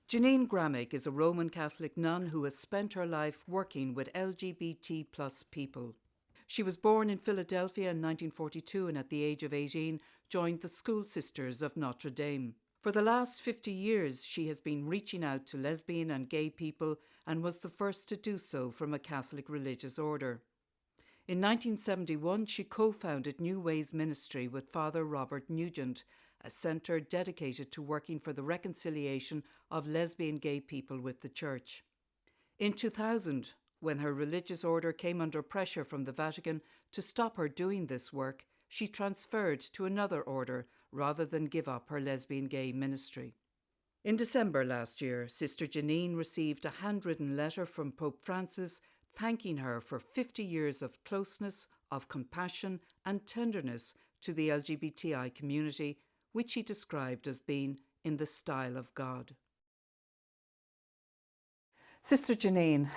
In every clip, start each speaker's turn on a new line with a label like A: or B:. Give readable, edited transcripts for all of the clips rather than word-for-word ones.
A: Jeannine Gramick is a Roman Catholic nun who has spent her life working with LGBT plus people. She was born in Philadelphia in 1942 and at the age of 18 joined the School Sisters of Notre Dame. For the last 50 years, she has been reaching out to lesbian and gay people and was the first to do so from a Catholic religious order. In 1971, she co-founded New Ways Ministry with Father Robert Nugent, a centre dedicated to working for the reconciliation of lesbian gay people with the Church. In 2000, when her religious order came under pressure from the Vatican to stop her doing this work, she transferred to another order rather than give up her lesbian gay ministry. In December last year, Sister Janine received a handwritten letter from Pope Francis thanking her for 50 years of closeness, of compassion and tenderness to the LGBTI community, which he described as being in the style of God. Sister Janine,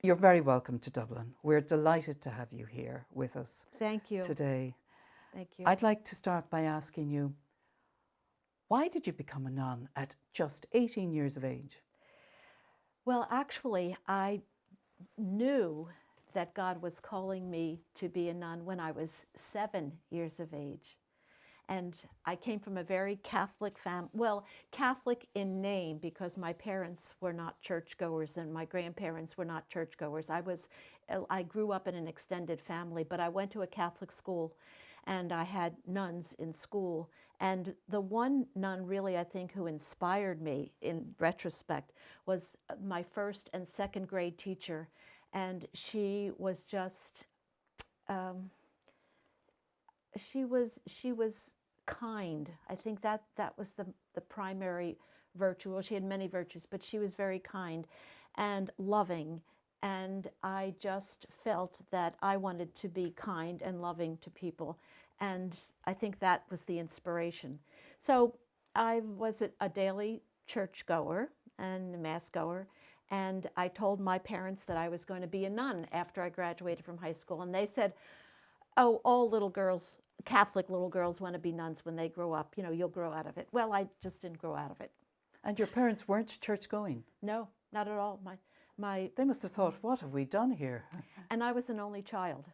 A: you're very welcome to Dublin. We're delighted to have you here with us.
B: Thank you.
A: Today.
B: Thank you.
A: I'd like to start by asking you, why did you become a nun at just 18 years of age?
B: Well, actually, I knew that God was calling me to be a nun when I was 7 years of age. And I came from a very Catholic family, well, Catholic in name, because my parents were not churchgoers and my grandparents were not churchgoers. I grew up in an extended family, but I went to a Catholic school and I had nuns in school. And the one nun really, I think, who inspired me in retrospect was my first and second grade teacher. And she was just, she was kind. I think that was the primary virtue. Well, she had many virtues, but she was very kind and loving. And I just felt that I wanted to be kind and loving to people. And I think that was the inspiration. So I was a daily church goer and a mass goer. And I told my parents that I was going to be a nun after I graduated from high school. And they said, oh, all little girls, Catholic little girls, want to be nuns when they grow up. You know, you'll grow out of it. Well, I just didn't grow out of it.
A: And your parents weren't church going?
B: No, not at all.
A: They must have thought, what have we done here?
B: And I was an only child.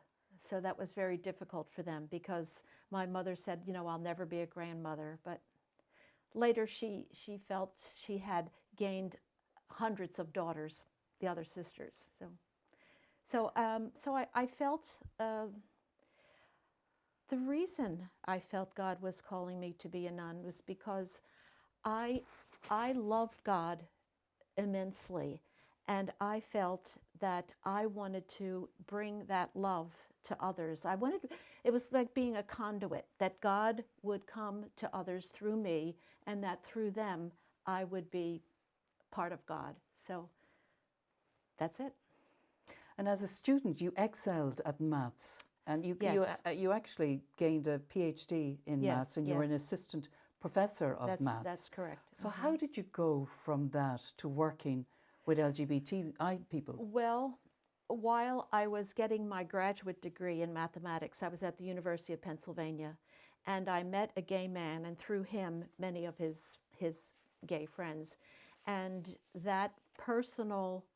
B: So that was very difficult for them because my mother said, you know, I'll never be a grandmother. But later she felt she had gained hundreds of daughters, the other sisters. So I felt, the reason I felt God was calling me to be a nun was because I loved God immensely. And I felt that I wanted to bring that love to others. It was like being a conduit, that God would come to others through me and that through them I would be part of God. So that's it.
A: And as a student, you excelled at maths. And you actually gained a PhD in maths, and you were an assistant professor of maths.
B: That's correct.
A: So how did you go from that to working with LGBTI people?
B: Well, while I was getting my graduate degree in mathematics, I was at the University of Pennsylvania, and I met a gay man, and through him, many of his gay friends. And that personal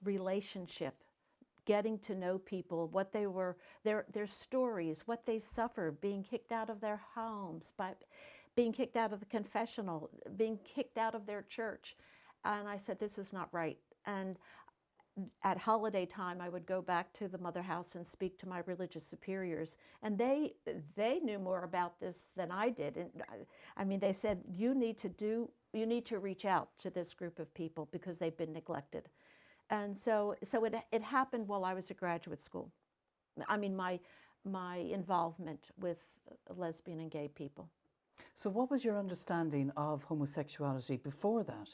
B: relationship, getting to know people, what they were, their stories, what they suffered, being kicked out of their homes, by being kicked out of the confessional, being kicked out of their church. And I said, this is not right. And at holiday time, I would go back to the mother house and speak to my religious superiors. And they knew more about this than I did. And I mean, they said, you need to reach out to this group of people because they've been neglected. And so it happened while I was at graduate school. I mean, my involvement with lesbian and gay people.
A: So what was your understanding of homosexuality before that?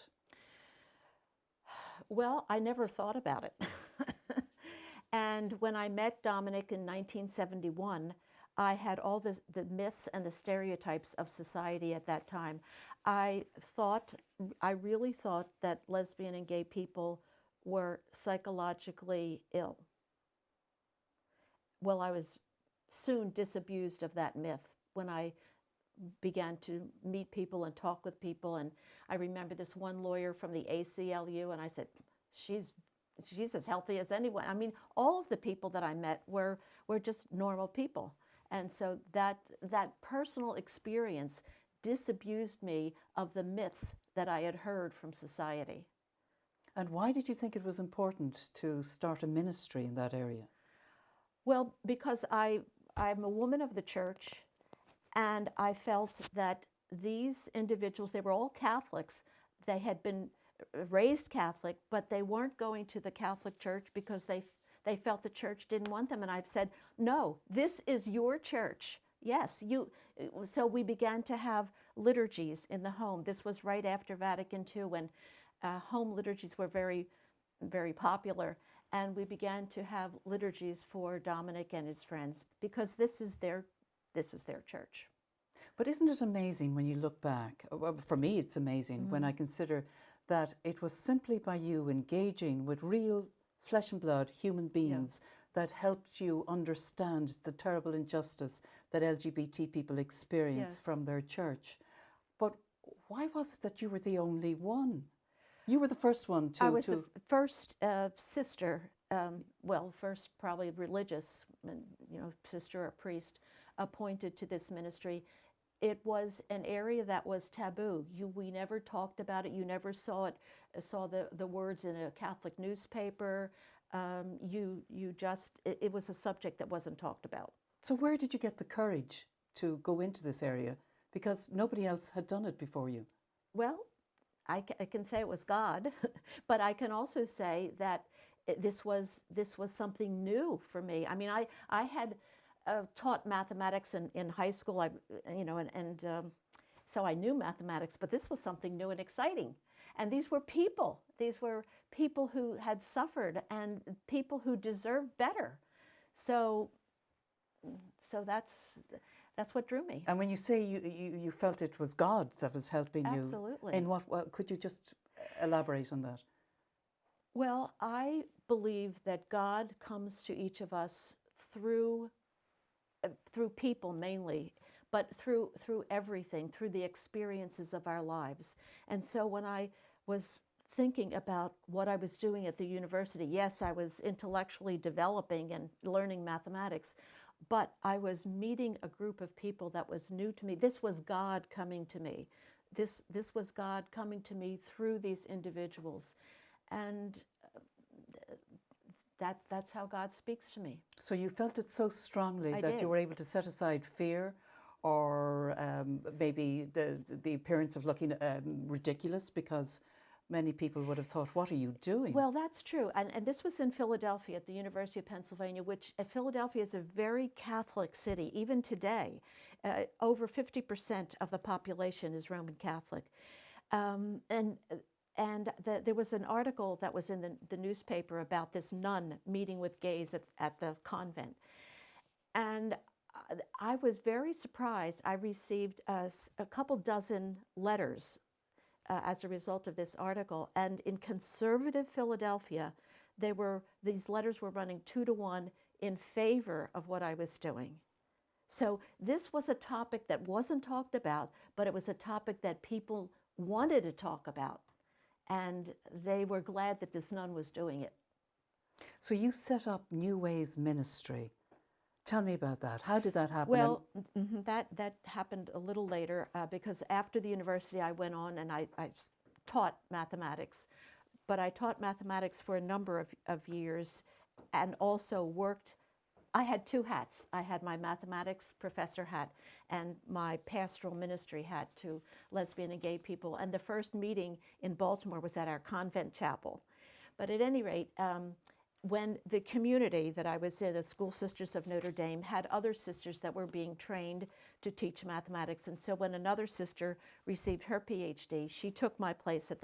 B: Well, I never thought about it. And when I met Dominic in 1971, I had all the myths and the stereotypes of society at that time. I really thought that lesbian and gay people were psychologically ill. Well, I was soon disabused of that myth when I began to meet people and talk with people. And I remember this one lawyer from the ACLU, and I said, she's as healthy as anyone. I mean, all of the people that I met were just normal people. And so that personal experience disabused me of the myths that I had heard from society.
A: And why did you think it was important to start a ministry in that area?
B: Well, because I'm a woman of the church, and I felt that these individuals, they were all Catholics. They had been raised Catholic, but they weren't going to the Catholic Church because they felt the church didn't want them. And I've said, no, this is your church. Yes, you. So we began to have liturgies in the home. This was right after Vatican II, when home liturgies were very, very popular. And we began to have liturgies for Dominic and his friends, because this is their church.
A: But isn't it amazing when you look back? Well, for me, it's amazing when I consider that it was simply by you engaging with real flesh and blood human beings that helped you understand the terrible injustice that LGBT people experience from their church. But why was it that you were the only one? You were the first one to...
B: I was the first sister, first probably religious, sister or priest, appointed to this ministry. It was an area that was taboo. We never talked about it. You never saw the words in a Catholic newspaper. It was a subject that wasn't talked about.
A: So where did you get the courage to go into this area? Because nobody else had done it before you.
B: Well, I can say it was God, but I can also say that this was something new for me. I mean, I had taught mathematics in high school, so I knew mathematics, but this was something new and exciting. And these were people. These were people who had suffered and people who deserved better. So that's what drew me.
A: And when you say you felt it was God that was helping you,
B: absolutely.
A: In what could you just elaborate on that?
B: Well, I believe that God comes to each of us through people mainly, but through everything, through the experiences of our lives. And so when I was thinking about what I was doing at the university, yes, I was intellectually developing and learning mathematics, but I was meeting a group of people that was new to me. This was God coming to me. This was God coming to me through these individuals. And that's how God speaks to me.
A: So you felt it so strongly
B: I
A: that
B: did.
A: you were able to set aside fear or maybe the appearance of looking ridiculous, because many people would have thought, what are you doing?
B: Well, that's true. And this was in Philadelphia at the University of Pennsylvania, which Philadelphia is a very Catholic city, even today. Over 50% of the population is Roman Catholic. There was an article that was in the newspaper about this nun meeting with gays at the convent. And I was very surprised. I received a couple dozen letters as a result of this article. And in conservative Philadelphia, these letters were running 2-to-1 in favor of what I was doing. So this was a topic that wasn't talked about, but it was a topic that people wanted to talk about. And they were glad that this nun was doing it.
A: So you set up New Ways Ministry. Tell me about that. How did that happen?
B: Well, that happened a little later because after the university I went on and I taught mathematics. But I taught mathematics for a number of years and also worked. I had two hats. I had my mathematics professor hat and my pastoral ministry hat to lesbian and gay people. And the first meeting in Baltimore was at our convent chapel. But at any rate, when the community that I was in, the School Sisters of Notre Dame, had other sisters that were being trained to teach mathematics. And so when another sister received her PhD, she took my place at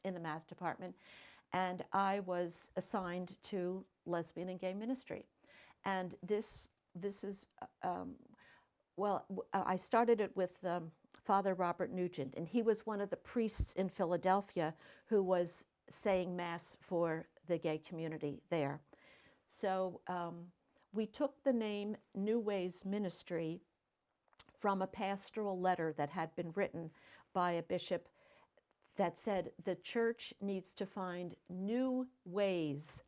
B: in the math department, and I was assigned to lesbian and gay ministry. And this is, I started it with Father Robert Nugent, and he was one of the priests in Philadelphia who was saying Mass for the gay community there. So we took the name New Ways Ministry from a pastoral letter that had been written by a bishop that said the church needs to find new ways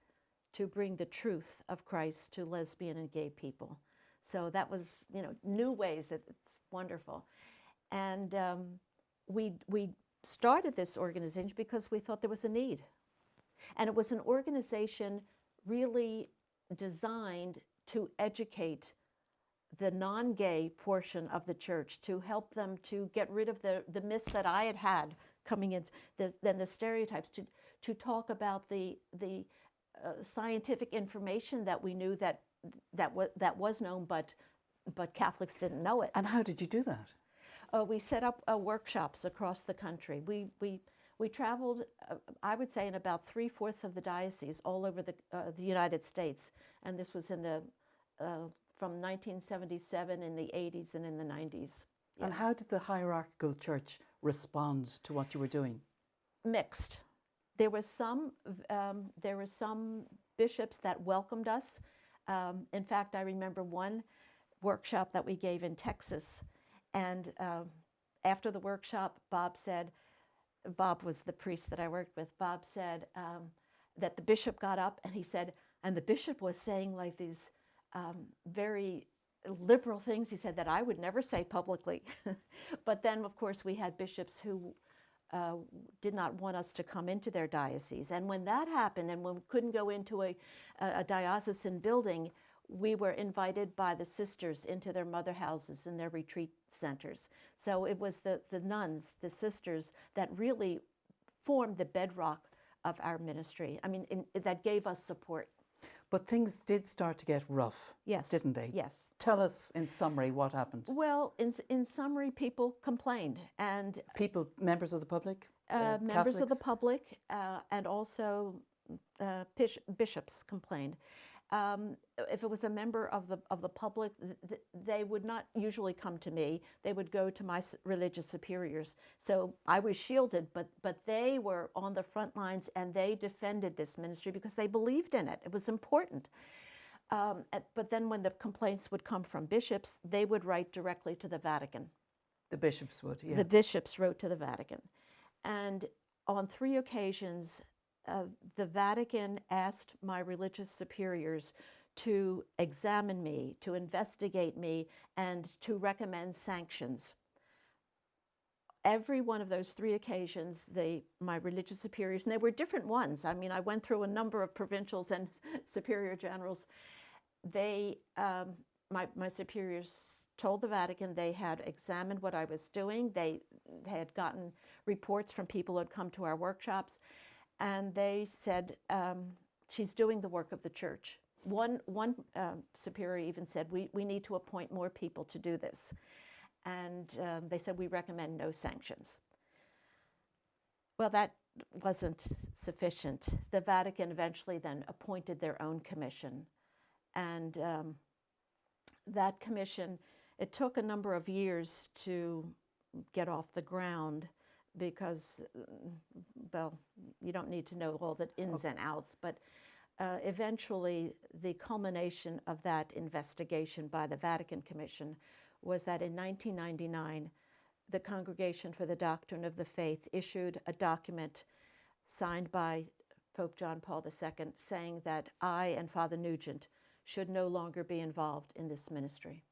B: to bring the truth of Christ to lesbian and gay people. So that was, new ways. It's wonderful. And we started this organization because we thought there was a need. And it was an organization really designed to educate the non-gay portion of the church, to help them to get rid of the myths that I had coming in, then the stereotypes, to talk about the scientific information that we knew that was known, but Catholics didn't know it.
A: And how did you do that?
B: We set up workshops across the country. We traveled, I would say, in about 3/4 of the diocese all over the United States, and this was in the from 1977, in the 80s, and in the 90s. Yeah.
A: And how did the hierarchical church respond to what you were doing?
B: Mixed. There were some bishops that welcomed us. In fact, I remember one workshop that we gave in Texas, and after the workshop, Bob was the priest that I worked with. Bob said that the bishop got up and he said, and the bishop was saying like these very liberal things, he said, that I would never say publicly. But then, of course, we had bishops who did not want us to come into their diocese. And when that happened, and when we couldn't go into a diocesan building, we were invited by the sisters into their mother houses and their retreat centers. So it was the nuns, the sisters, that really formed the bedrock of our ministry. I mean, that gave us support.
A: But things did start to get rough,
B: yes,
A: didn't they?
B: Yes.
A: Tell us in summary what happened.
B: Well, in summary, people complained, and
A: people, members of the public,
B: members of the
A: Catholics?
B: public, and also bishops complained. If it was a member of the public, they would not usually come to me. They would go to my religious superiors. So I was shielded, but they were on the front lines, and they defended this ministry because they believed in it. It was important. But then when the complaints would come from bishops, they would write directly to the Vatican.
A: The bishops would, yeah.
B: The bishops wrote to the Vatican. And on 3 occasions, the Vatican asked my religious superiors to examine me, to investigate me, and to recommend sanctions. Every one of those 3 occasions, my religious superiors, and they were different ones. I mean, I went through a number of provincials and superior generals. My superiors told the Vatican they had examined what I was doing. They had gotten reports from people who had come to our workshops. And they said, she's doing the work of the church. One superior even said, we need to appoint more people to do this. And they said, we recommend no sanctions. Well, that wasn't sufficient. The Vatican eventually then appointed their own commission. And that commission, it took a number of years to get off the ground, because, well, you don't need to know all the ins and outs, but eventually the culmination of that investigation by the Vatican Commission was that in 1999, the Congregation for the Doctrine of the Faith issued a document signed by Pope John Paul II saying that I and Father Nugent should no longer be involved in this ministry.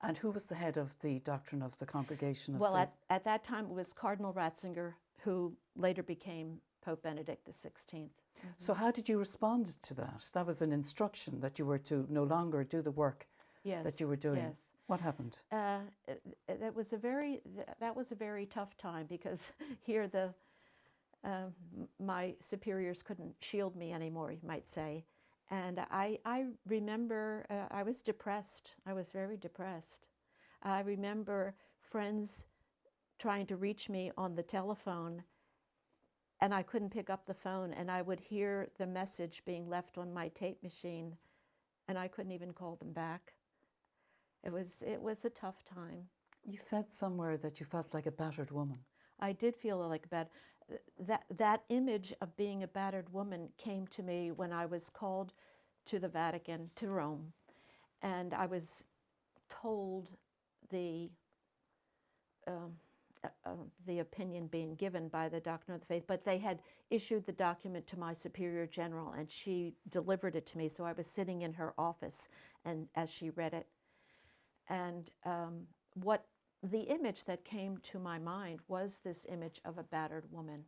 A: And who was the head of the doctrine of the Congregation of
B: Well,
A: Faith?
B: at that time it was Cardinal Ratzinger, who later became Pope Benedict XVI. Mm-hmm.
A: So how did you respond to that? That was an instruction that you were to no longer do the work that you were doing.
B: Yes.
A: What happened?
B: That was a very tough time, because here my superiors couldn't shield me anymore, you might say. And I remember I was depressed. I was very depressed. I remember friends trying to reach me on the telephone, and I couldn't pick up the phone, and I would hear the message being left on my tape machine, and I couldn't even call them back. It was a tough time.
A: You said somewhere that you felt like a battered woman.
B: I did feel like that image of being a battered woman came to me when I was called to the Vatican, to Rome, and I was told the the opinion being given by the doctrine of the faith, but they had issued the document to my superior general, and she delivered it to me. So I was sitting in her office, and as she read it, and what the image that came to my mind was this image of a battered woman.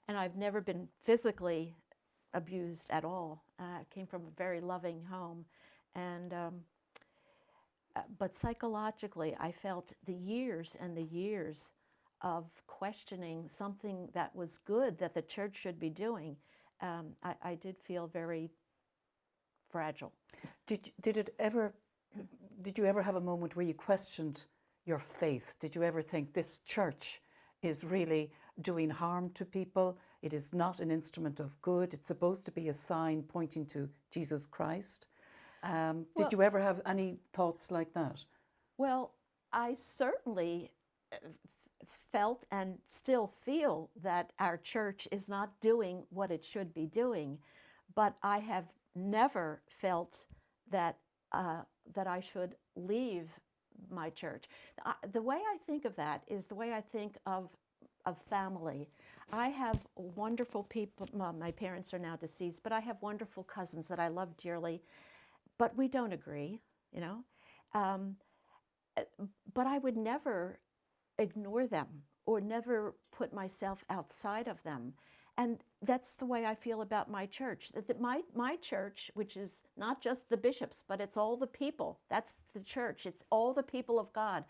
B: And I've never been physically abused at all. I came from a very loving home, and but psychologically, I felt the years and the years of questioning something that was good that the church should be doing. I did feel very fragile.
A: Did you ever have a moment where you questioned your faith? Did you ever think this church is really doing harm to people? It is not an instrument of good. It's supposed to be a sign pointing to Jesus Christ. Did you ever have any thoughts like that?
B: Well, I certainly felt and still feel that our church is not doing what it should be doing, but I have never felt that that I should leave my church. The way I think of that is the way I think of family. I have wonderful people. My parents are now deceased, but I have wonderful cousins that I love dearly. But we don't agree, you know. But I would never ignore them or never put myself outside of them. And that's the way I feel about my church. That my church, which is not just the bishops, but it's all the people. That's the church. It's all the people of God.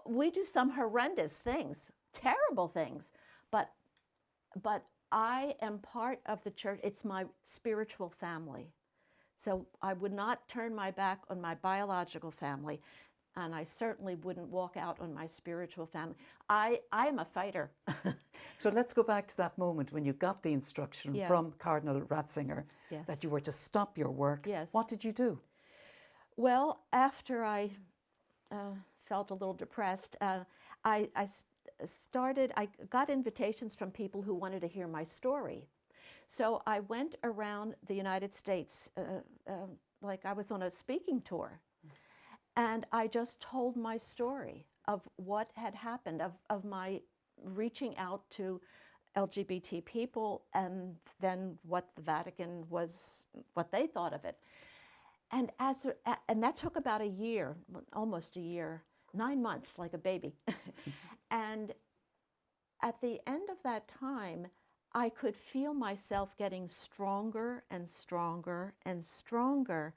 B: We do some horrendous things, terrible things, but I am part of the church. It's my spiritual family. So I would not turn my back on my biological family, and I certainly wouldn't walk out on my spiritual family. I am a fighter.
A: So let's go back to that moment when you got the instruction from Cardinal Ratzinger that you were to stop your work.
B: Yes.
A: What did you do?
B: Well, after I felt a little depressed, I got invitations from people who wanted to hear my story. So I went around the United States, like I was on a speaking tour, and I just told my story of what had happened, of my reaching out to LGBT people, and then what the Vatican was, what they thought of it. And that took about a year, almost a year, 9 months, like a baby. And at the end of that time, I could feel myself getting stronger and stronger and stronger.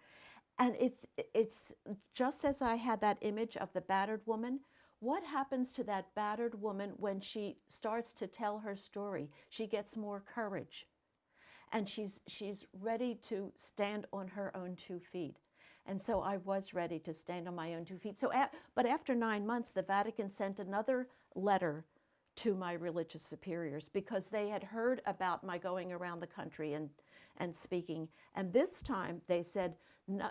B: And it's just as I had that image of the battered woman, what happens to that battered woman when she starts to tell her story? She gets more courage, and she's ready to stand on her own 2 feet. And so I was ready to stand on my own 2 feet. So, but after 9 months, the Vatican sent another letter to my religious superiors because they had heard about my going around the country and speaking. And this time they said, no,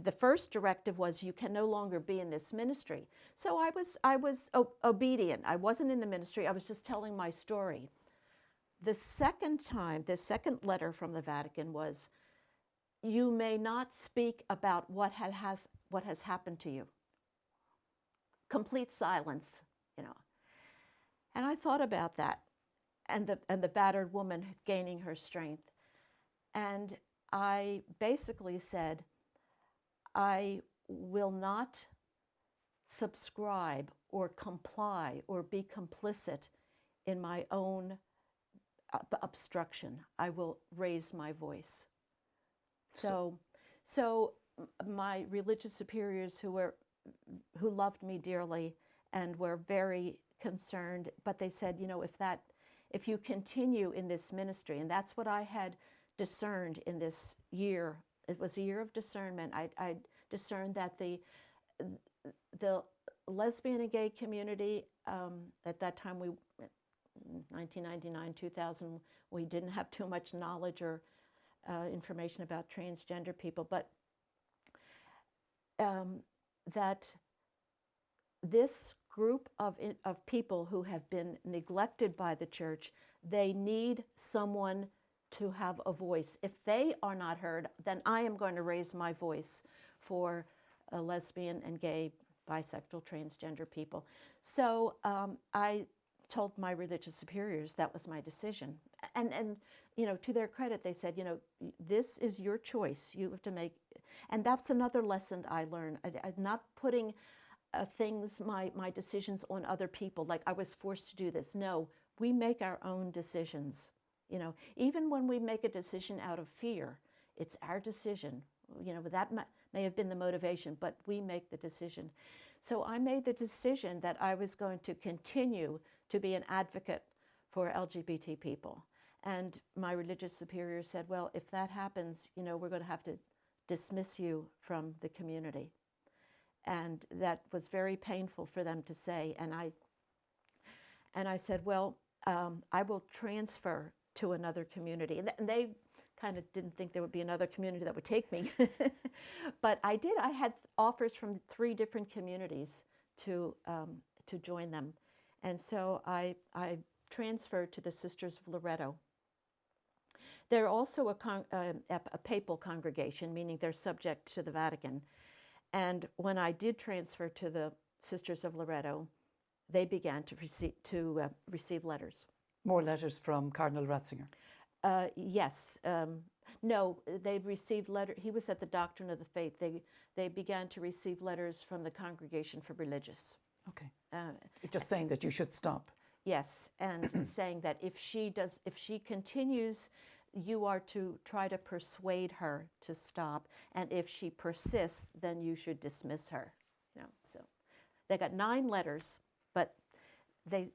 B: the first directive was, you can no longer be in this ministry. So I was obedient. I wasn't in the ministry. I was just telling my story. The second time, the second letter from the Vatican was, you may not speak about what has happened to you. Complete silence, you know. And I thought about that, and the battered woman gaining her strength. And I basically said, I will not subscribe or comply or be complicit in my own obstruction. I will raise my voice. So my religious superiors who loved me dearly and were very concerned, but they said, you know, if you continue in this ministry, and that's what I had discerned in this year. It was a year of discernment. I discerned that the lesbian and gay community, at that time, 1999, 2000, we didn't have too much knowledge or information about transgender people, but that this group of people who have been neglected by the church, they need someone to have a voice. If they are not heard, then I am going to raise my voice for lesbian and gay, bisexual, transgender people. So I told my religious superiors that was my decision. And you know, to their credit, they said, you know, this is your choice. You have to make, and that's another lesson I learned. Not putting my decisions on other people, like I was forced to do this. No, we make our own decisions. You know, even when we make a decision out of fear, it's our decision. You know, that may have been the motivation, but we make the decision. So I made the decision that I was going to continue to be an advocate for LGBT people. And my religious superior said, well, if that happens, you know, we're going to have to dismiss you from the community. And that was very painful for them to say. And I said, well, I will transfer to another community. And they kind of didn't think there would be another community that would take me. But I did. I had offers from 3 different communities to join them. And so I transferred to the Sisters of Loretto. They're also a papal congregation, meaning they're subject to the Vatican. And when I did transfer to the Sisters of Loretto, they began to receive letters.
A: More letters from Cardinal Ratzinger?
B: Yes. No, they received letters. He was at the Doctrine of the Faith. They began to receive letters from the Congregation for Religious.
A: Okay. Just saying that you should stop.
B: Yes, and saying that if she continues, you are to try to persuade her to stop, and if she persists, then you should dismiss her. You know, so they got 9 letters, but they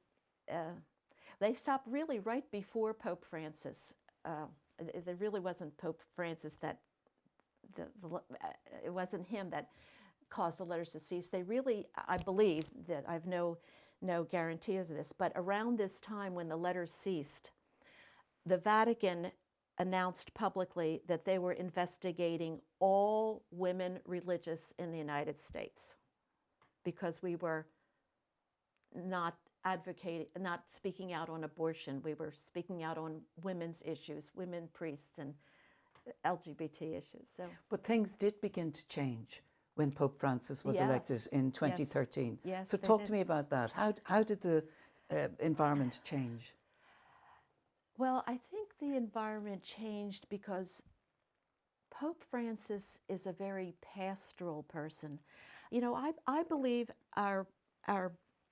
B: stopped really right before Pope Francis. There really wasn't Pope Francis that it wasn't him that caused the letters to cease. They really, I believe, that I've no guarantee of this, but around this time when the letters ceased, the Vatican announced publicly that they were investigating all women religious in the United States because we were not speaking out on abortion. We were speaking out on women's issues, women priests and LGBT issues. So,
A: but things did begin to change when Pope Francis was elected in 2013.
B: Yes,
A: so talk to me about that. How did the environment change?
B: Well, I think the environment changed because Pope Francis is a very pastoral person. You know, I believe our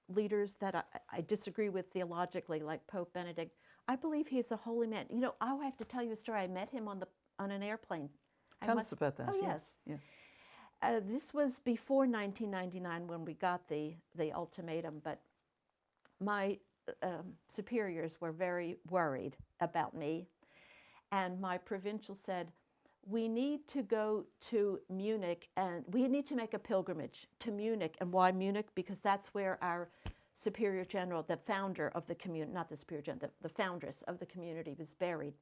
B: leaders that I disagree with theologically, like Pope Benedict, I believe he's a holy man. You know, I have to tell you a story. I met him on an airplane.
A: Tell us about that.
B: Oh, yes. Yeah. This was before 1999 when we got the ultimatum, but my superiors were very worried about me. And my provincial said, we need to go to Munich and we need to make a pilgrimage to Munich. And why Munich? Because that's where our superior general, the founder of the community, not the superior general, the foundress of the community was buried.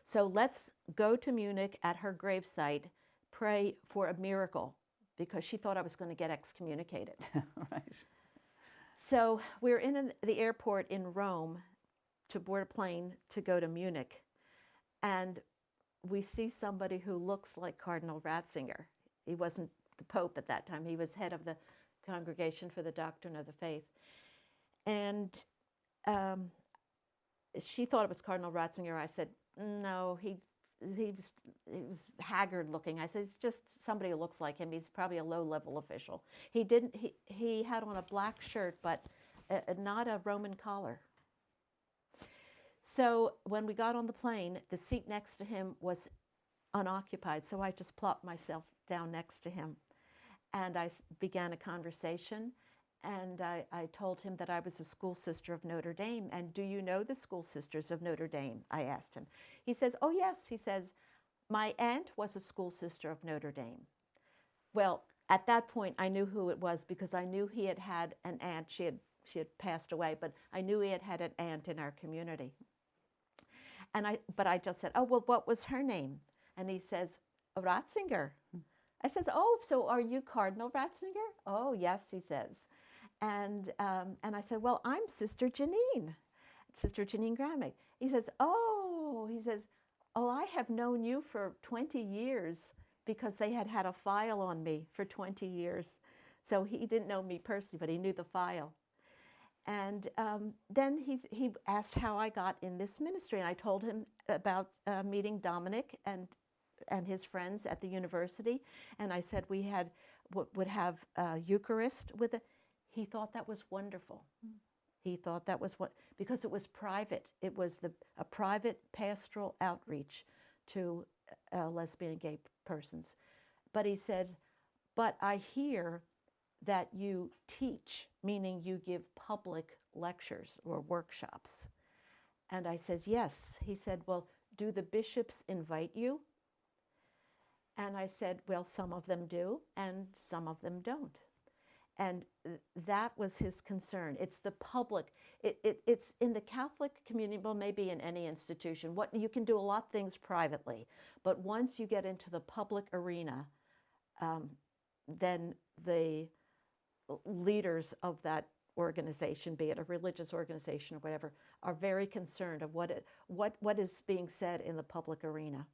B: So let's go to Munich at her gravesite, pray for a miracle, because she thought I was going to get excommunicated.
A: Right.
B: So we're in the airport in Rome to board a plane to go to Munich. And we see somebody who looks like Cardinal Ratzinger. He wasn't the Pope at that time. He was head of the Congregation for the Doctrine of the Faith. And she thought it was Cardinal Ratzinger. I said, no, he was haggard looking. I said, it's just somebody who looks like him. He's probably a low-level official. He had on a black shirt, but not a Roman collar. So when we got on the plane, the seat next to him was unoccupied, so I just plopped myself down next to him. And I began a conversation, and I told him that I was a school sister of Notre Dame. And do you know the school sisters of Notre Dame? I asked him. He says, oh yes, he says, my aunt was a school sister of Notre Dame. Well, at that point, I knew who it was because I knew he had an aunt. She had passed away, but I knew he had an aunt in our community. But I just said, oh, well, what was her name? And he says, Ratzinger. I says, oh, so are you Cardinal Ratzinger? Oh, yes, he says. And I said, well, I'm Sister Janine, Sister Jeannine Gramick. He says, oh, I have known you for 20 years because they had a file on me for 20 years. So he didn't know me personally, but he knew the file. And then he asked how I got in this ministry, and I told him about meeting Dominic and his friends at the university. And I said we would have Eucharist with it. He thought that was wonderful. He thought that was because it was private. It was a private pastoral outreach to lesbian and gay persons. But he said, but I hear that you teach, meaning you give public lectures or workshops. And I said, yes. He said, well, do the bishops invite you? And I said, well, some of them do, and some of them don't. And that was his concern. It's the public. It's in the Catholic community, well, maybe in any institution. You can do a lot of things privately, but once you get into the public arena, then the leaders of that organization, be it a religious organization or whatever, are very concerned of what is being said in the public arena.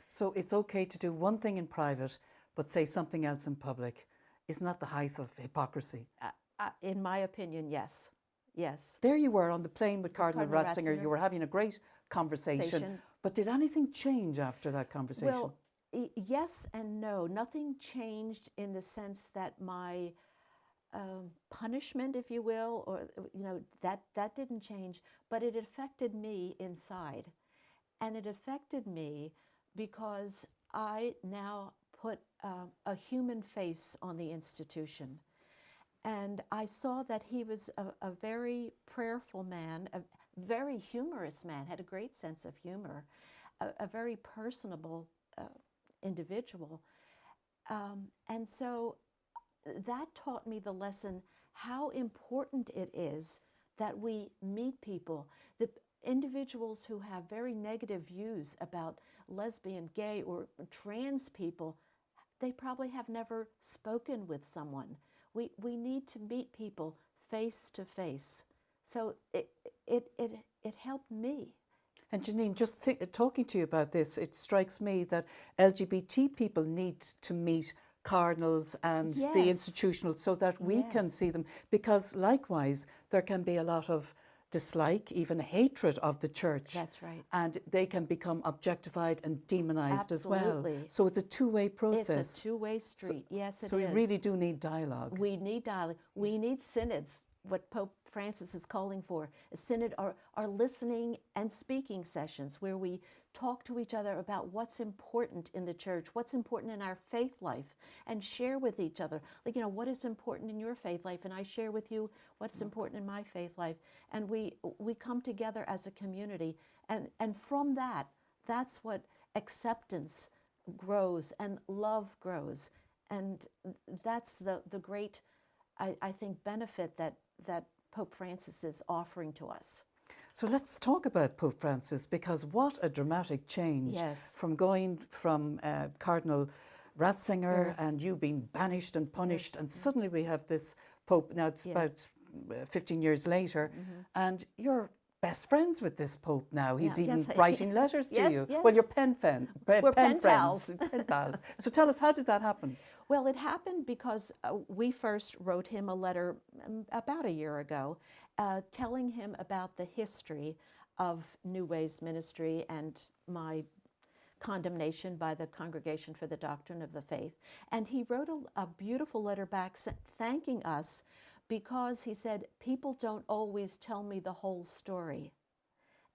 A: So it's okay to do one thing in private, but say something else in public. Isn't that the height of hypocrisy?
B: In my opinion, yes. Yes.
A: There you were on the plane with Cardinal
B: Ratzinger.
A: Ratzinger. You were having a great conversation. But did anything change after that conversation?
B: Well, yes and no. Nothing changed in the sense that my punishment, if you will, or that didn't change, but it affected me inside. And it affected me because I now put a human face on the institution. And I saw that he was a very prayerful man, a very humorous man, had a great sense of humor, a very personable individual. And so that taught me the lesson how important it is that we meet people. The individuals who have very negative views about lesbian, gay, or trans people, they probably have never spoken with someone. We need to meet people face to face. So it helped me.
A: And Jeannine, just talking to you about this, it strikes me that LGBT people need to meet cardinals and
B: Yes.
A: the institutional so that we
B: Yes.
A: can see them, because likewise there can be a lot of dislike, even hatred of the church.
B: That's right.
A: And they can become objectified and demonized as well.
B: Absolutely.
A: So it's a two-way process.
B: It's a two-way street. Yes, it is.
A: So we really do need dialogue.
B: We need dialogue. We need synods, what Pope Francis is calling for. A synod are listening and speaking sessions where we talk to each other about what's important in the church, what's important in our faith life, and share with each other. Like, what is important in your faith life, and I share with you what's important in my faith life. And we come together as a community, and from that's what acceptance grows and love grows. And that's the great, I think, benefit that Pope Francis is offering to us.
A: So let's talk about Pope Francis, because what a dramatic change.
B: Yes.
A: From going from Cardinal Ratzinger and you being banished and punished, and suddenly we have this Pope. Now it's about 15 years later, and you're best friends with this Pope now. He's even writing letters to you.
B: Yes.
A: Well, you're pen friends.
B: We're pen pals.
A: Pen pals. So tell us, how did that happen?
B: Well, it happened because we first wrote him a letter about a year ago telling him about the history of New Ways ministry and my condemnation by the Congregation for the Doctrine of the Faith. And he wrote a beautiful letter back thanking us because he said, people don't always tell me the whole story,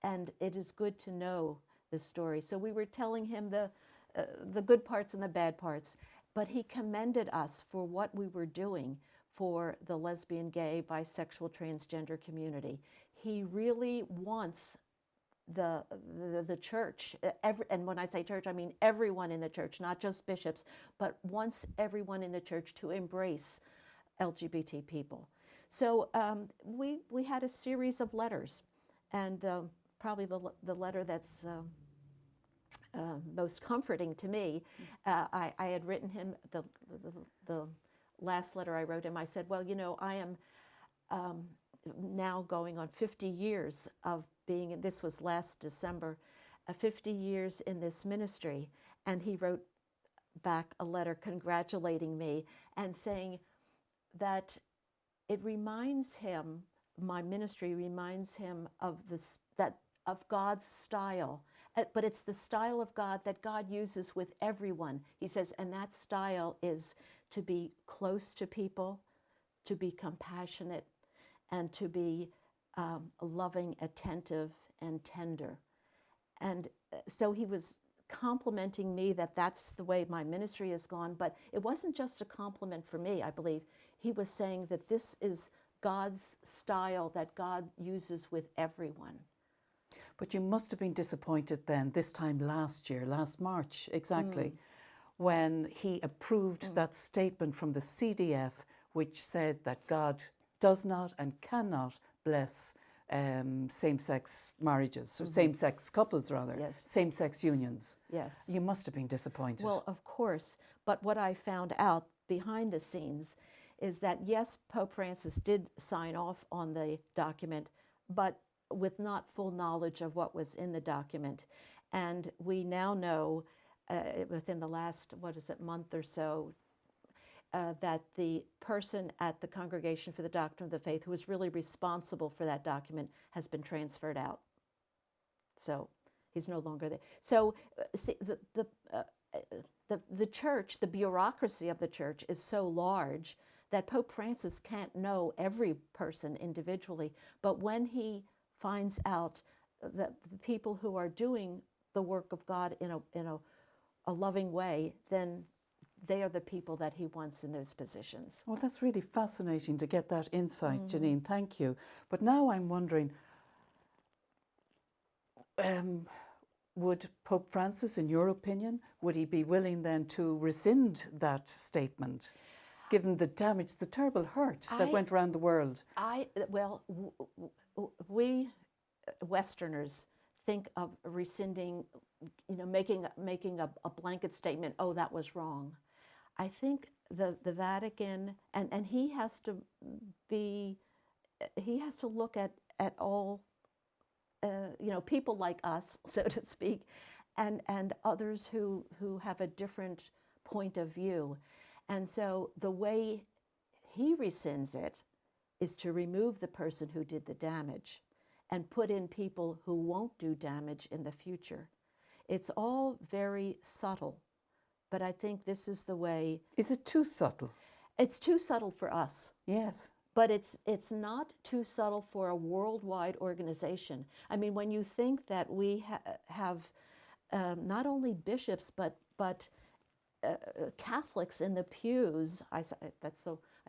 B: and it is good to know the story. So we were telling him the good parts and the bad parts, but he commended us for what we were doing for the lesbian, gay, bisexual, transgender community. He really wants the church, and when I say church, I mean everyone in the church, not just bishops, but wants everyone in the church to embrace LGBT people. So we had a series of letters, and probably the letter that's most comforting to me, I had written him the last letter I wrote him. I said, well, I am now going on 50 years of being, and this was last December, 50 years in this ministry. And he wrote back a letter congratulating me and saying that it reminds him, my ministry reminds him of this, that of God's style, but it's the style of God that God uses with everyone. He says, and that style is to be close to people, to be compassionate, and to be loving, attentive, and tender. And so he was complimenting me that that's the way my ministry has gone, but it wasn't just a compliment for me, I believe. He was saying that this is God's style that God uses with everyone.
A: But you must have been disappointed then, this time last year, last March, exactly, when he approved that statement from the CDF, which said that God does not and cannot bless same-sex marriages, or same-sex couples rather,
B: Yes.
A: same-sex unions.
B: Yes.
A: You must have been disappointed.
B: Well, of course, but what I found out behind the scenes is that yes, Pope Francis did sign off on the document, but with not full knowledge of what was in the document. And we now know within the last, month or so, that the person at the Congregation for the Doctrine of the Faith who was really responsible for that document has been transferred out. So he's no longer there. So see, the church, the bureaucracy of the church is so large that Pope Francis can't know every person individually. But when he finds out that the people who are doing the work of God in a loving way, then they are the people that he wants in those positions.
A: Well, that's really fascinating to get that insight, Jeannine. Thank you. But now I'm wondering, would Pope Francis, in your opinion, would he be willing then to rescind that statement, given the damage, the terrible hurt that went around the world?
B: We Westerners think of rescinding, making a blanket statement, oh, that was wrong. I think the Vatican, and he has to look at all, people like us, so to speak, and others who have a different point of view. And so the way he rescinds it is to remove the person who did the damage and put in people who won't do damage in the future. It's all very subtle, but I think this is the way.
A: Is it too subtle?
B: It's too subtle for us.
A: Yes.
B: But it's not too subtle for a worldwide organization. I mean, when you think that we have not only bishops, but Catholics in the pews, I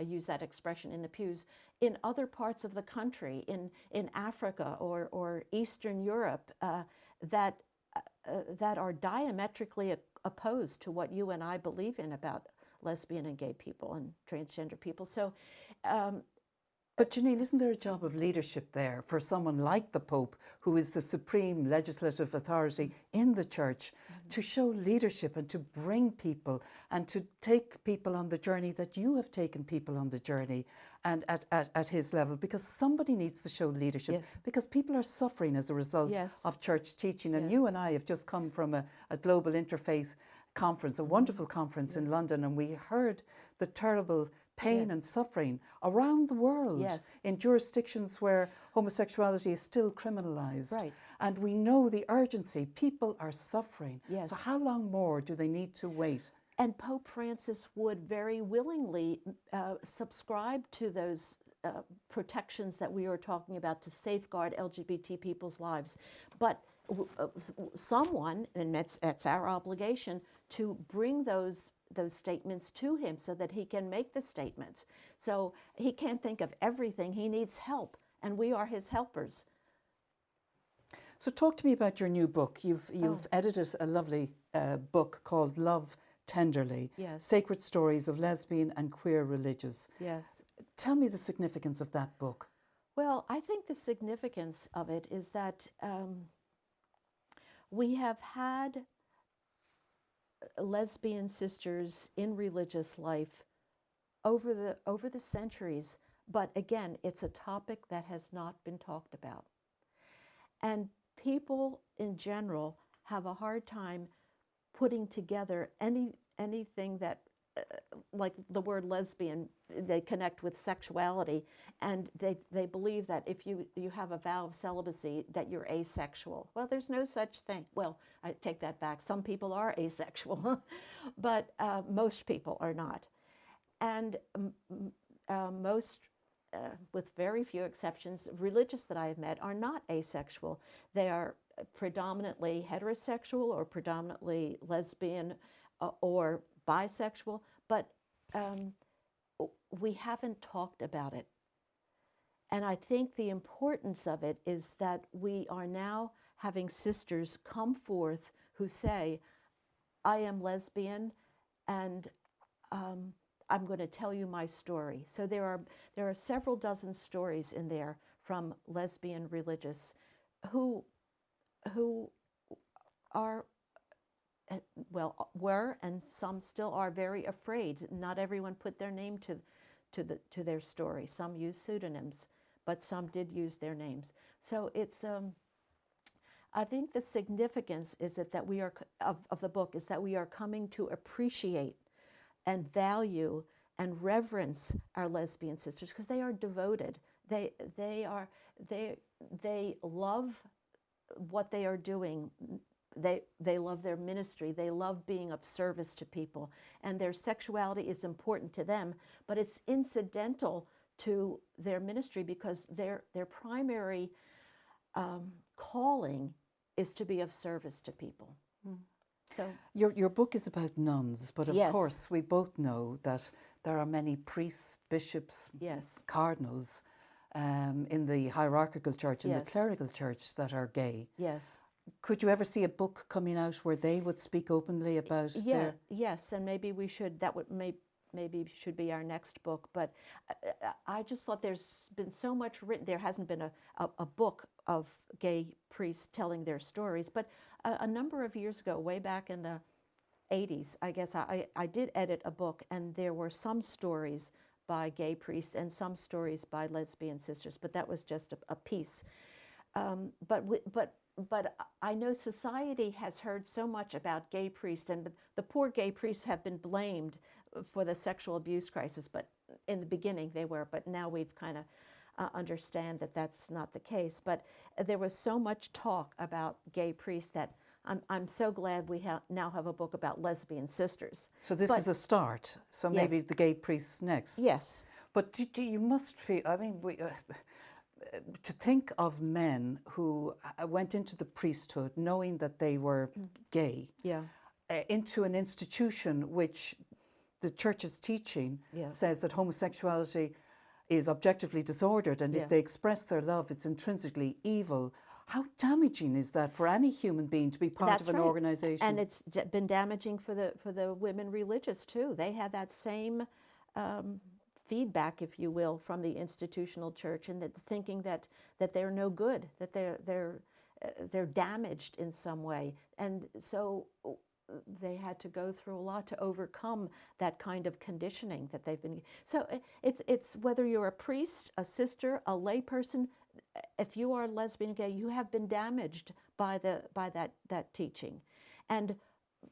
B: use that expression, in the pews, in other parts of the country, in Africa or Eastern Europe, that are diametrically opposed to what you and I believe in about lesbian and gay people and transgender people. So,
A: but Jeannine, isn't there a job of leadership there for someone like the Pope, who is the supreme legislative authority in the Church, to show leadership and to bring people and to take people on the journey that you have taken people on the journey, and at his level? Because somebody needs to show leadership,
B: yes.
A: because people are suffering as a result
B: yes.
A: of church teaching. And
B: yes.
A: you and I have just come from a global interfaith conference, a wonderful conference in London, and we heard the terrible pain and suffering around the world in jurisdictions where homosexuality is still criminalized.
B: Right.
A: And we know the urgency. People are suffering.
B: Yes.
A: So how long more do they need to wait?
B: And Pope Francis would very willingly subscribe to those protections that we were talking about to safeguard LGBT people's lives. But someone, and that's our obligation, to bring those statements to him so that he can make the statements. So he can't think of everything. He needs help, and we are his helpers.
A: So talk to me about your new book. You've edited a lovely book called Love Tenderly,
B: yes.
A: Sacred Stories of Lesbian and Queer Religious.
B: Yes.
A: Tell me the significance of that book.
B: Well, I think the significance of it is that we have had lesbian sisters in religious life over the centuries, but again, it's a topic that has not been talked about. And people in general have a hard time putting together anything that like the word lesbian, they connect with sexuality, and they believe that if you have a vow of celibacy, that you're asexual. Well, there's no such thing. Well, I take that back. Some people are asexual, but most people are not. And most, with very few exceptions, religious that I have met are not asexual. They are predominantly heterosexual or predominantly lesbian or bisexual, but we haven't talked about it. And I think the importance of it is that we are now having sisters come forth who say, I am lesbian, and I'm going to tell you my story. So there are several dozen stories in there from lesbian religious who are, well, were, and some still are, very afraid. Not everyone put their name to their story. Some used pseudonyms, but some did use their names. So it's I think the significance is that we are of the book is that we are coming to appreciate and value and reverence our lesbian sisters, because they are devoted. They love what they are doing. They love their ministry. They love being of service to people, and their sexuality is important to them, but it's incidental to their ministry, because their primary calling is to be of service to people. So
A: your book is about nuns, but of
B: Yes.
A: course we both know that there are many priests, bishops,
B: yes,
A: cardinals in the hierarchical church and
B: Yes.
A: the clerical church that are gay.
B: yes.
A: Could you ever see a book coming out where they would speak openly about their...
B: Yes, and maybe we should, that would maybe should be our next book, but I just thought there's been so much written. There hasn't been a book of gay priests telling their stories, but a number of years ago, way back in the 80s, I guess, I did edit a book, and there were some stories by gay priests and some stories by lesbian sisters, but that was just a piece. But I know society has heard so much about gay priests, and the poor gay priests have been blamed for the sexual abuse crisis, but in the beginning they were, but now we've kind of understand that that's not the case. But there was so much talk about gay priests that I'm so glad we now have a book about lesbian sisters.
A: So this is a start, so maybe
B: Yes.
A: the gay priests next.
B: Yes.
A: But you must feel, I mean, to think of men who went into the priesthood knowing that they were gay,
B: Yeah.
A: Into an institution which the church's teaching
B: Yeah.
A: says that homosexuality is objectively disordered, and
B: Yeah.
A: if they express their love, it's intrinsically evil. How damaging is that for any human being to be part
B: That's
A: of an
B: right.
A: organization?
B: And it's been damaging for the women religious too. They had that same feedback, if you will, from the institutional church, and that thinking that they're no good, that they're damaged in some way, and so they had to go through a lot to overcome that kind of conditioning that they've been. So it's whether you're a priest, a sister, a lay person, if you are lesbian, gay, you have been damaged by that teaching, and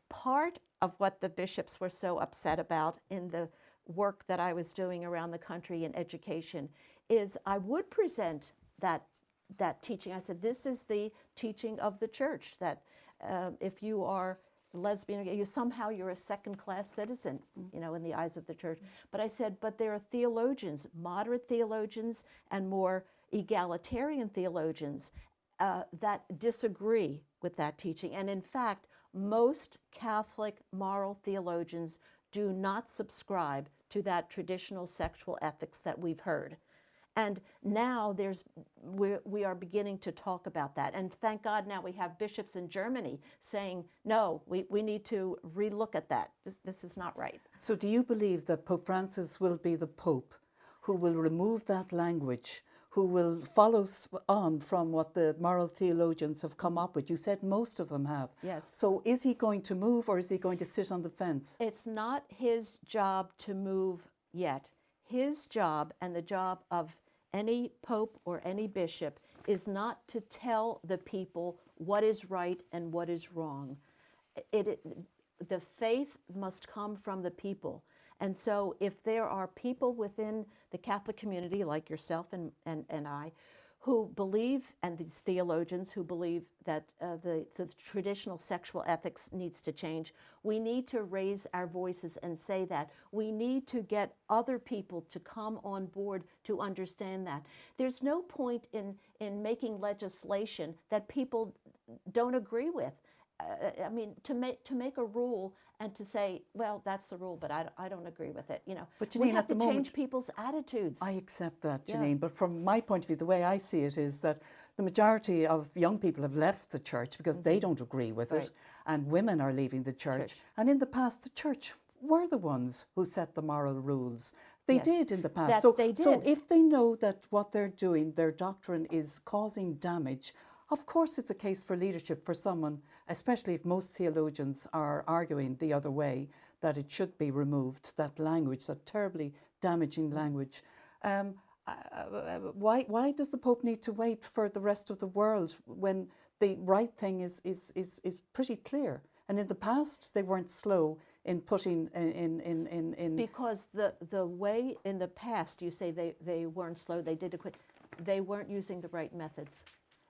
B: part of what the bishops were so upset about in the work that I was doing around the country in education is I would present that teaching. I said, this is the teaching of the church, that if you are lesbian, you're a second-class citizen, in the eyes of the church. But I said, but there are theologians, moderate theologians and more egalitarian theologians that disagree with that teaching. And in fact, most Catholic moral theologians do not subscribe to that traditional sexual ethics that we've heard. And now we are beginning to talk about that. And thank God now we have bishops in Germany saying, no, we need to relook at that. This is not right.
A: So do you believe that Pope Francis will be the Pope who will remove that language, who will follow on from what the moral theologians have come up with? You said most of them have.
B: Yes.
A: So is he going to move, or is he going to sit on the fence?
B: It's not his job to move yet. His job, and the job of any pope or any bishop, is not to tell the people what is right and what is wrong. the faith must come from the people. And so if there are people within the Catholic community, like yourself and I, who believe, and these theologians who believe that the traditional sexual ethics needs to change, we need to raise our voices and say that. We need to get other people to come on board to understand that. There's no point in making legislation that people don't agree with. I mean, to make a rule and to say, well, that's the rule, but I don't agree with it. You know,
A: but Jeannine,
B: we have
A: at the
B: to
A: moment,
B: change people's attitudes.
A: I accept that,
B: Yeah.
A: Jeannine. But from my point of view, the way I see it is that the majority of young people have left the church because they don't agree with
B: Right.
A: it, and women are leaving the church. And in the past, the church were the ones who set the moral rules. They
B: Yes.
A: did in the past.
B: That
A: So,
B: they did.
A: so if they know that what they're doing, their doctrine is causing damage, of course it's a case for leadership for someone, especially if most theologians are arguing the other way, that it should be removed, that language, that terribly damaging language. Why does the Pope need to wait for the rest of the world when the right thing is pretty clear? And in the past, they weren't slow in putting in.
B: Because the way in the past, you say they weren't slow, they did acquit, they weren't using the right methods.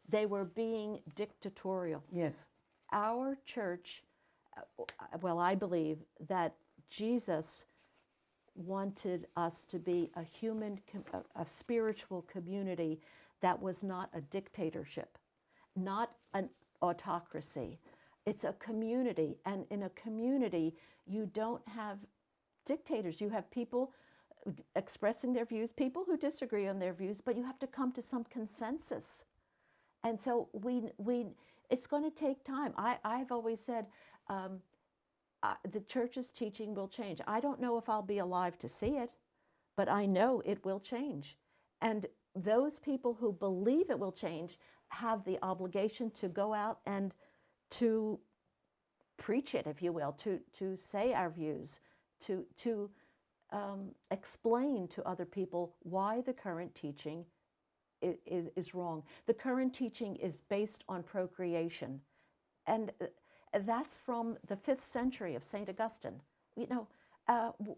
B: They were being dictatorial.
A: Yes.
B: Our church, well, I believe that Jesus wanted us to be a human, a spiritual community that was not a dictatorship, not an autocracy. It's a community, and in a community, you don't have dictators. You have people expressing their views, people who disagree on their views, but you have to come to some consensus. And so it's going to take time. I've always said the church's teaching will change. I don't know if I'll be alive to see it, but I know it will change. And those people who believe it will change have the obligation to go out and to preach it, if you will, to say our views, to explain to other people why the current teaching is wrong. The current teaching is based on procreation, and that's from the 5th century of St. Augustine. You know,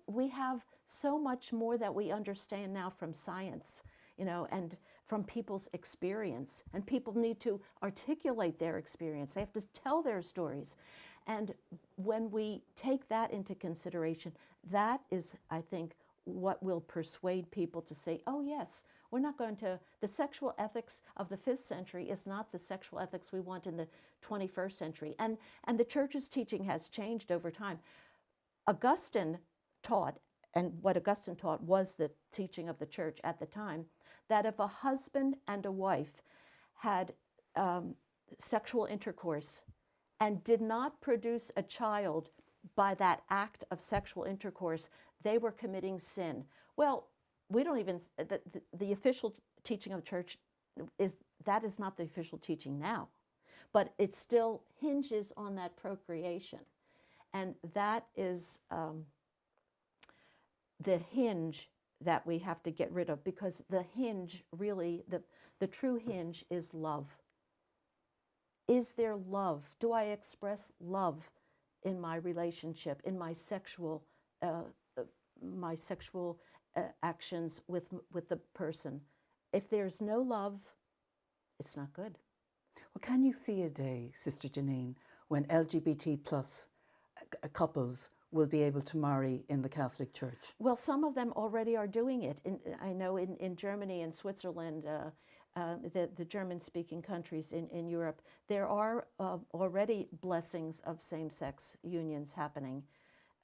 B: we have so much more that we understand now from science, you know, and from people's experience. And people need to articulate their experience. They have to tell their stories. And when we take that into consideration, that is, I think, what will persuade people to say, oh yes, we're not going to, the sexual ethics of the 5th century is not the sexual ethics we want in the 21st century. And the church's teaching has changed over time. Augustine taught, and what Augustine taught was the teaching of the church at the time, that if a husband and a wife had sexual intercourse and did not produce a child by that act of sexual intercourse, they were committing sin. Well, we don't even, the official teaching of the church is not the official teaching now, but it still hinges on that procreation. And that is the hinge that we have to get rid of, because the hinge really, the true hinge is love. Is there love? Do I express love in my relationship, in my sexual actions with the person? If there's no love, it's not good.
A: Well, can you see a day, Sister Janine, when LGBT plus couples will be able to marry in the Catholic Church?
B: Well, some of them already are doing it. I know in Germany and Switzerland, the German-speaking countries in Europe, there are already blessings of same-sex unions happening.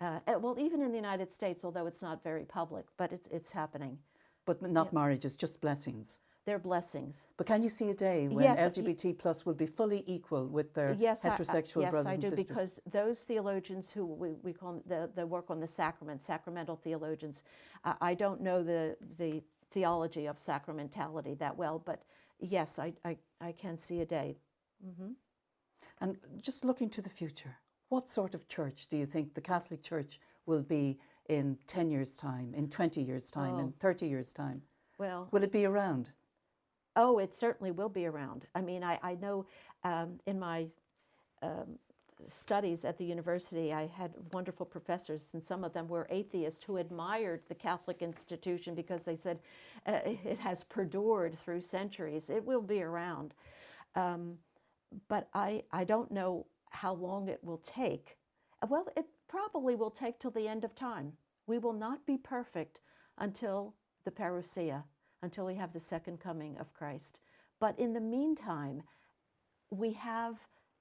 B: Well, even in the United States, although it's not very public, but it's happening.
A: But not marriages, just blessings.
B: They're blessings.
A: But can you see a day when
B: Yes,
A: LGBT plus will be fully equal with their heterosexual brothers and sisters?
B: Yes, I do, because those theologians who we call the work on the sacraments, sacramental theologians, I don't know the theology of sacramentality that well, but yes, I can see a day. Mm-hmm.
A: And just looking to the future, what sort of church do you think the Catholic Church will be in 10 years' time, in 20 years' time, in 30 years' time?
B: Well,
A: will it be around?
B: Oh, it certainly will be around. I mean, I know in my studies at the university, I had wonderful professors, and some of them were atheists who admired the Catholic institution because they said it has perdured through centuries. It will be around. But I don't know how long it will take. Well, it probably will take till the end of time. We will not be perfect until the parousia, until we have the second coming of Christ. But in the meantime, we have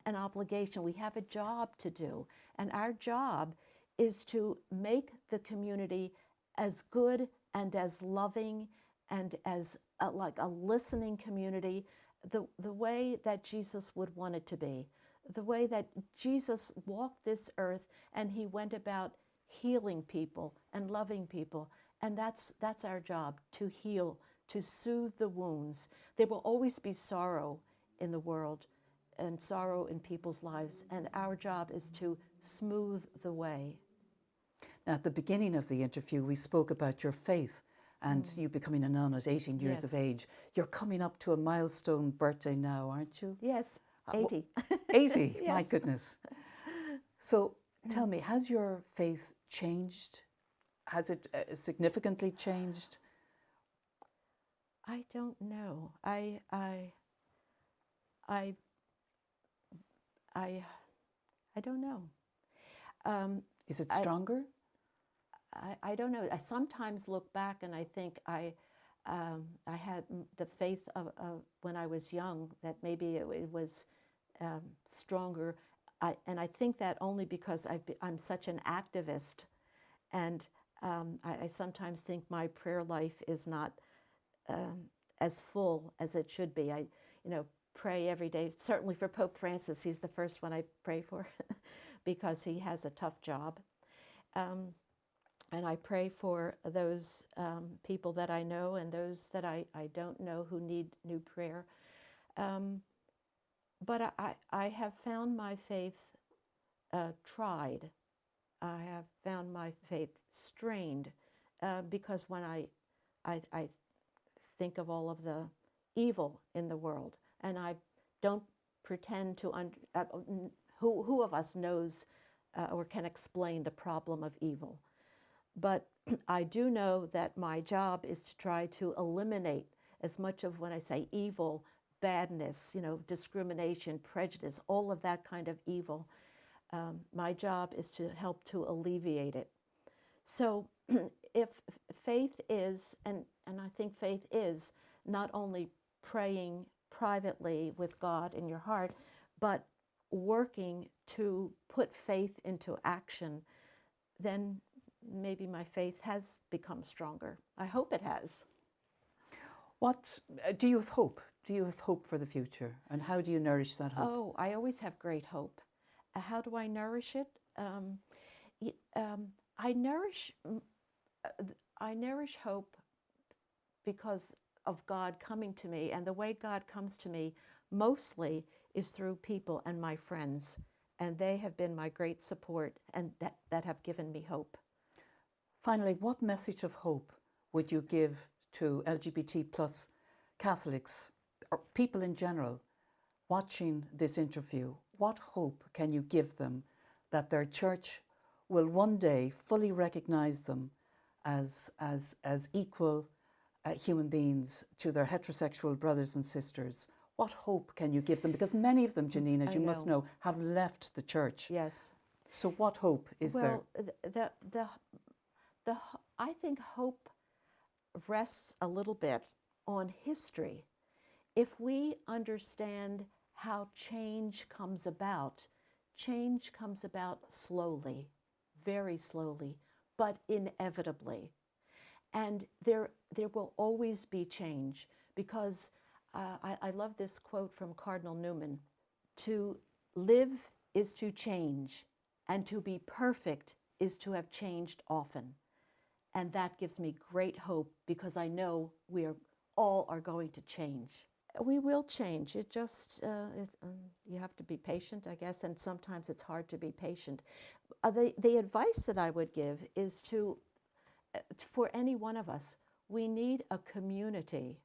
B: an obligation, we have a job to do. And our job is to make the community as good and as loving and as like a listening community, the way that Jesus would want it to be, the way that Jesus walked this earth and he went about healing people and loving people. And that's our job, to heal, to soothe the wounds. There will always be sorrow in the world and sorrow in people's lives, and our job is to smooth the way.
A: Now, at the beginning of the interview, we spoke about your faith and you becoming a nun at 18 years of age. You're coming up to a milestone birthday now, aren't you?
B: Yes, 80.
A: 80,
B: Yes.
A: my goodness. So tell me, has your faith changed? Has it significantly changed?
B: I don't know. I don't know.
A: Is it stronger?
B: I don't know. I sometimes look back and I think I had the faith of when I was young, that maybe it was stronger. And I think that only because I'm such an activist, and I sometimes think my prayer life is not as full as it should be. I pray every day, certainly for Pope Francis. He's the first one I pray for because he has a tough job. And I pray for those people that I know and those that I don't know who need new prayer. But I have found my faith tried. I have found my faith strained because when I think of all of the evil in the world, and I don't pretend to who of us knows or can explain the problem of evil. But I do know that my job is to try to eliminate as much of, when I say evil, badness, discrimination, prejudice, all of that kind of evil. My job is to help to alleviate it. So if faith is, and I think faith is not only praying privately with God in your heart, but working to put faith into action, then maybe my faith has become stronger. I hope it has.
A: What do you have hope? Do you have hope for the future? And how do you nourish that hope?
B: Oh, I always have great hope. How do I nourish it? I nourish hope because of God coming to me, and the way God comes to me mostly is through people and my friends, and they have been my great support and that have given me hope.
A: Finally, what message of hope would you give to LGBT plus Catholics or people in general watching this interview? What hope can you give them that their church will one day fully recognize them as equal human beings to their heterosexual brothers and sisters? What hope can you give them? Because many of them, Jeannine, as you must know, have left the church.
B: Yes.
A: So what hope is there?
B: Well, I think hope rests a little bit on history. If we understand how change comes about slowly, very slowly, but inevitably. And there will always be change, because I love this quote from Cardinal Newman: to live is to change, and to be perfect is to have changed often. And that gives me great hope, because I know we all are going to change. We will change. It just, you have to be patient, I guess, and sometimes it's hard to be patient. The advice that I would give is for any one of us, we need a community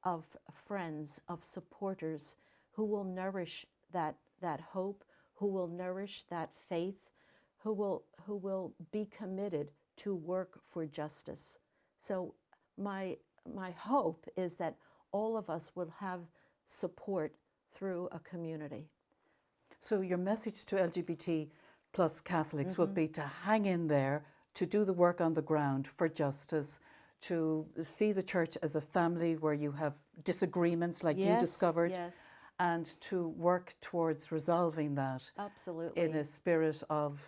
B: of friends, of supporters who will nourish that hope, who will nourish that faith, who will be committed to work for justice. So my hope is that all of us will have support through a community.
A: So your message to LGBT plus Catholics would be to hang in there, to do the work on the ground for justice, to see the church as a family where you have disagreements like you discovered,
B: yes,
A: and to work towards resolving that
B: absolutely,
A: in a spirit of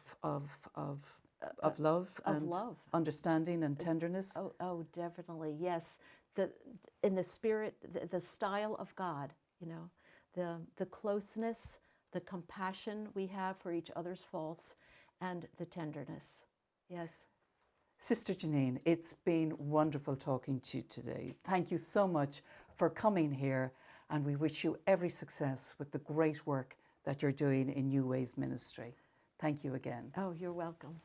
A: love and
B: love,
A: understanding and tenderness.
B: Oh, definitely, yes. In the spirit, the style of God, you know, the closeness, the compassion we have for each other's faults, and the tenderness. Yes.
A: Sister Jeannine, it's been wonderful talking to you today. Thank you so much for coming here, and we wish you every success with the great work that you're doing in New Ways Ministry. Thank you again.
B: Oh, you're welcome.